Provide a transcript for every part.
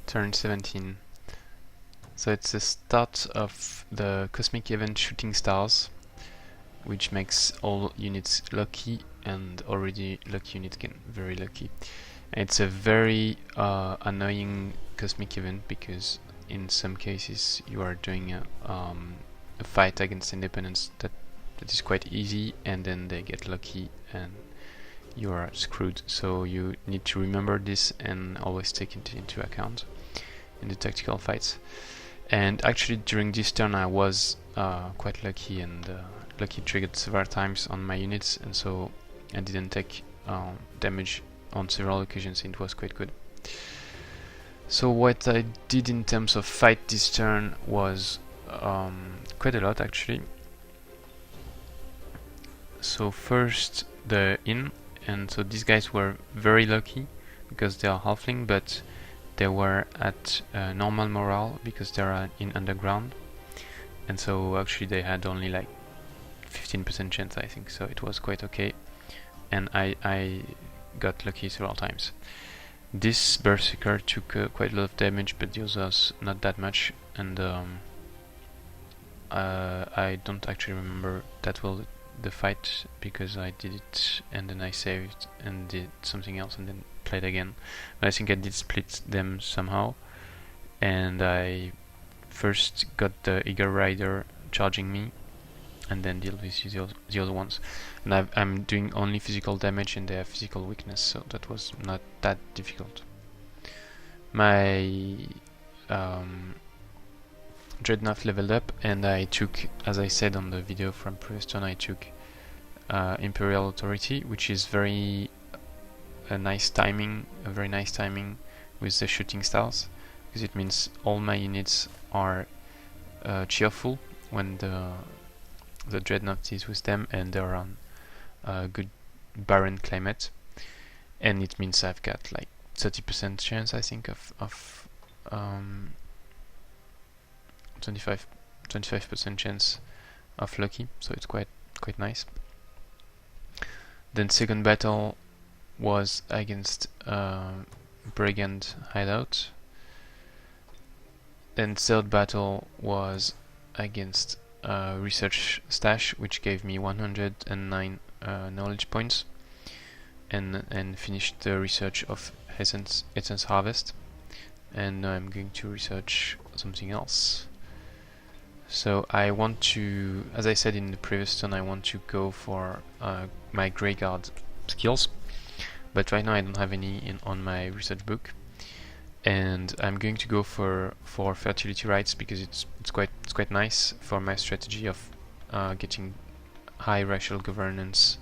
Turn 17. So it's the start of the cosmic event Shooting Stars, which makes all units lucky, and already lucky units get very lucky. And it's a very annoying cosmic event because in some cases you are doing a fight against independents that is quite easy, and then they get lucky and you are screwed. So you need to remember this and always take it into account in the tactical fights. And actually during this turn I was quite lucky, and lucky triggered several times on my units, and so I didn't take damage on several occasions, and it was quite good. So what I did in terms of fight this turn was quite a lot actually. So first the inn, and so these guys were very lucky because they are halfling, but they were at normal morale because they are in underground, and so actually they had only like 15% chance, I think, so it was quite okay, and I got lucky several times. This berserker took quite a lot of damage, but the others not that much, and I don't actually remember that well the fight because I did it and then I saved and did something else and then played again. But I think I did split them somehow, and I first got the Eagle Rider charging me and then deal with the other ones. And I'm doing only physical damage and they have physical weakness, so that was not that difficult. My Dreadnought leveled up, and I took, as I said on the video from previous turn, I took Imperial Authority, which is very nice timing with the shooting stars, because it means all my units are cheerful when the Dreadnought is with them, and they're on a good barren climate, and it means I've got like 30% chance, I think, of 25% chance of lucky, so it's quite nice. Then second battle was against Brigand Hideout. Then third battle was against Research Stash, which gave me 109 knowledge points, and finished the research of Essence Harvest. And now I'm going to research something else. So I want to, as I said in the previous turn, I want to go for my Grey Guard skills, but right now I don't have any on my research book, and I'm going to go for Fertility Rites because it's quite nice for my strategy of getting high racial governance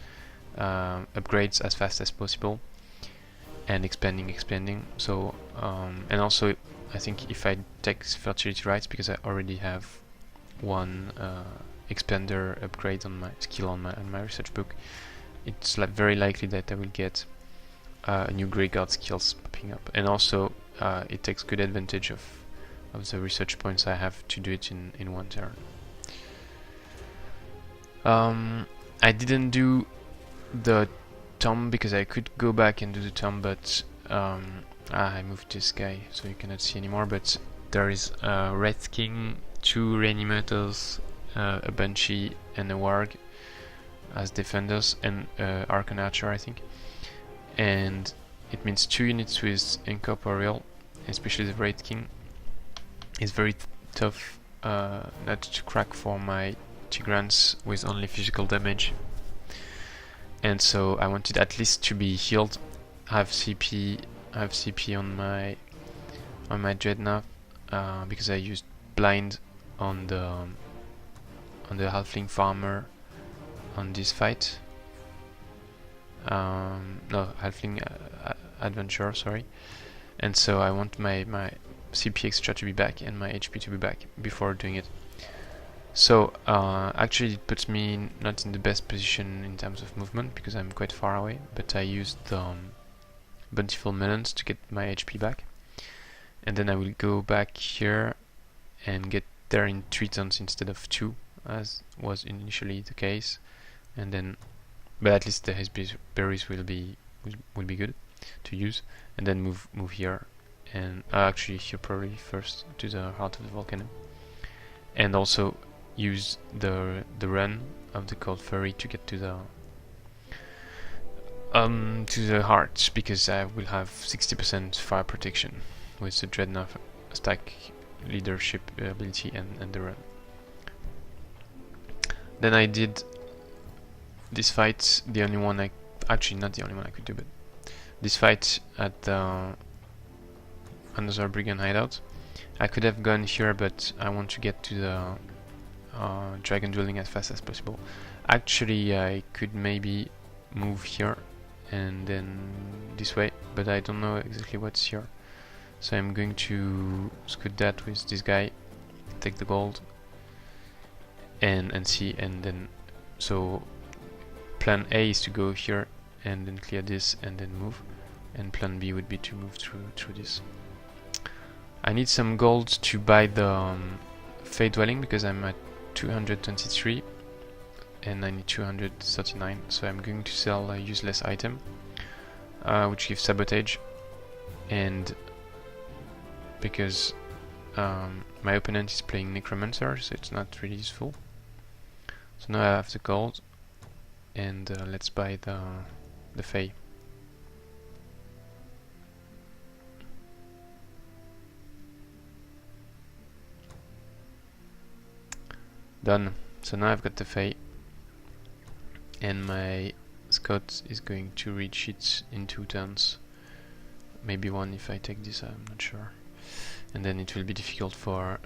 upgrades as fast as possible and expanding. So and also I think if I take Fertility Rites, because I already have one expander upgrade on my skill on my research book, it's very likely that I will get new Grey Guard skills popping up, and also it takes good advantage of the research points I have to do it in one turn. I didn't do the tomb because I could go back and do the tomb, but I moved this guy so you cannot see anymore, but there is a Red King, 2 Reanimators, a Banshee and a Warg as defenders, and Archon Archer, I think. And it means 2 units with Incorporeal, especially the Red King. It's very tough not to crack for my Tigrans with only physical damage. And so I wanted at least to be healed. I have CP on my Dreadnought because I used blind on the halfling farmer on this fight. No, halfling adventurer, sorry. And so I want my CP extra to be back and my HP to be back before doing it. So actually it puts me not in the best position in terms of movement because I'm quite far away, but I used Bountiful Melons to get my HP back, and then I will go back here and get there in 3 turns instead of 2, as was initially the case, and then, but at least the berries will be good to use, and then move here and actually here probably first to the heart of the volcano, and also use the run of the cold fury to get to the heart, because I will have 60% fire protection with the Dreadnought stack leadership ability and the run. Then I did this fight, the only one actually not the only one I could do, but this fight at another brigand hideout. I could have gone here, but I want to get to the dragon dwelling as fast as possible. Actually, I could maybe move here and then this way, but I don't know exactly what's here. So I'm going to scoot that with this guy, take the gold, and see, and then so plan A is to go here and then clear this and then move, and plan B would be to move through this. I need some gold to buy the Fey Dwelling because I'm at 223 and I need 239, so I'm going to sell a useless item which gives sabotage, and because my opponent is playing Necromancer, so it's not really useful. So now I have the gold, and let's buy the Fey. Done. So now I've got the Fey, and my scout is going to reach it in 2 turns. Maybe 1 if I take this, I'm not sure. And then it will be difficult for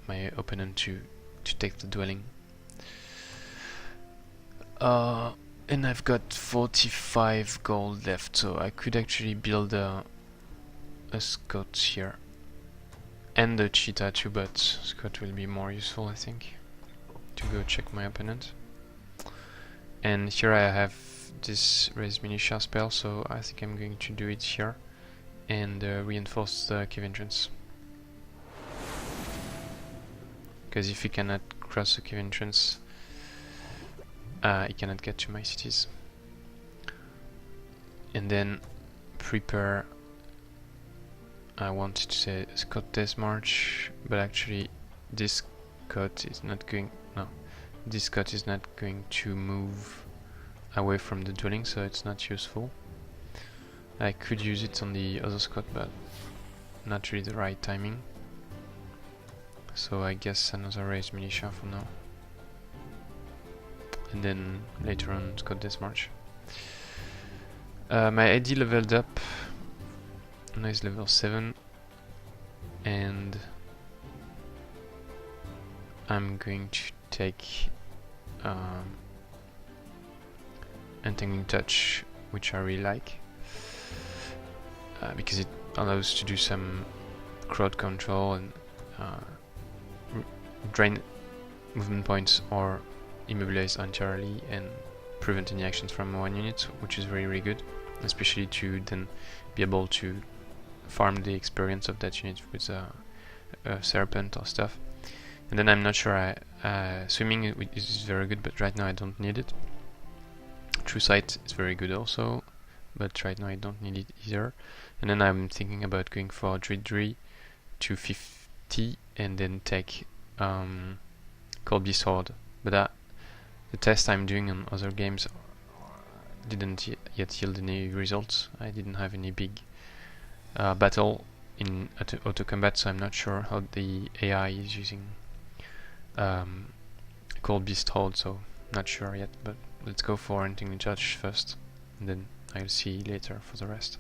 my opponent to take the dwelling. And I've got 45 gold left, so I could actually build a scout here. And a cheetah too, but scout will be more useful, I think, to go check my opponent. And here I have this raise militia spell, so I think I'm going to do it here and reinforce the cave entrance. Because if he cannot cross the cave entrance, he cannot get to my cities. And then prepare, I wanted to say Scott Death March, but actually this Scott is not going, no, this Scott is not going to move away from the dwelling, so it's not useful. I could use it on the other Scott, but not really the right timing. So I guess another raised militia for now. And then later on Scott Death March. My AD leveled up, now is level 7, and I'm going to take Entangling Touch, which I really like, because it allows to do some crowd control and drain movement points or immobilize entirely and prevent any actions from one unit, which is very, very good, especially to then be able to farm the experience of that unit with a serpent or stuff. And then I'm not sure, swimming is very good, but right now I don't need it. True Sight is very good also, but right now I don't need it either. And then I'm thinking about going for Dreadnought to 50 and then take Cold Beast Horde. But the test I'm doing on other games didn't yet yield any results. I didn't have any big battle in auto combat, so I'm not sure how the AI is using Cold Beast Horde, so not sure yet, but let's go for Entangling Touch first, and then I'll see later for the rest.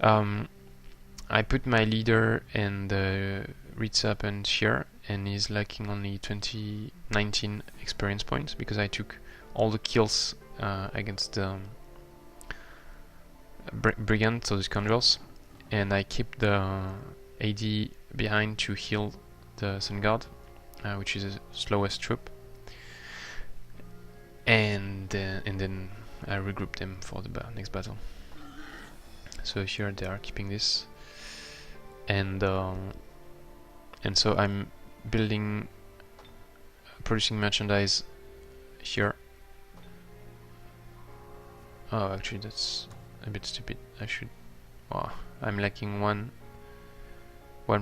I put my leader and the Rites Serpent here, and he's lacking only 19 experience points because I took all the kills against the Brigand, so the Scoundrels, and I keep the AD behind to heal the Sun Guard, which is the slowest troop, and then I regroup them for the next battle. So here they are keeping this, and so I'm producing merchandise here. Oh, actually that's a bit stupid. I I'm lacking one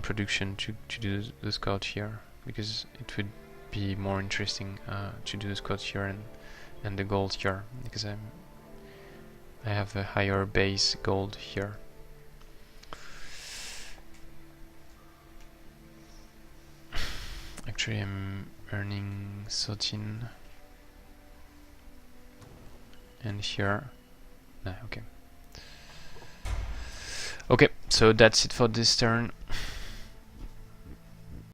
production to do the scout here, because it would be more interesting to do the scout here and the gold here, because I have a higher base gold here. Actually, I'm earning 13, and here, nah, okay. Okay, so that's it for this turn.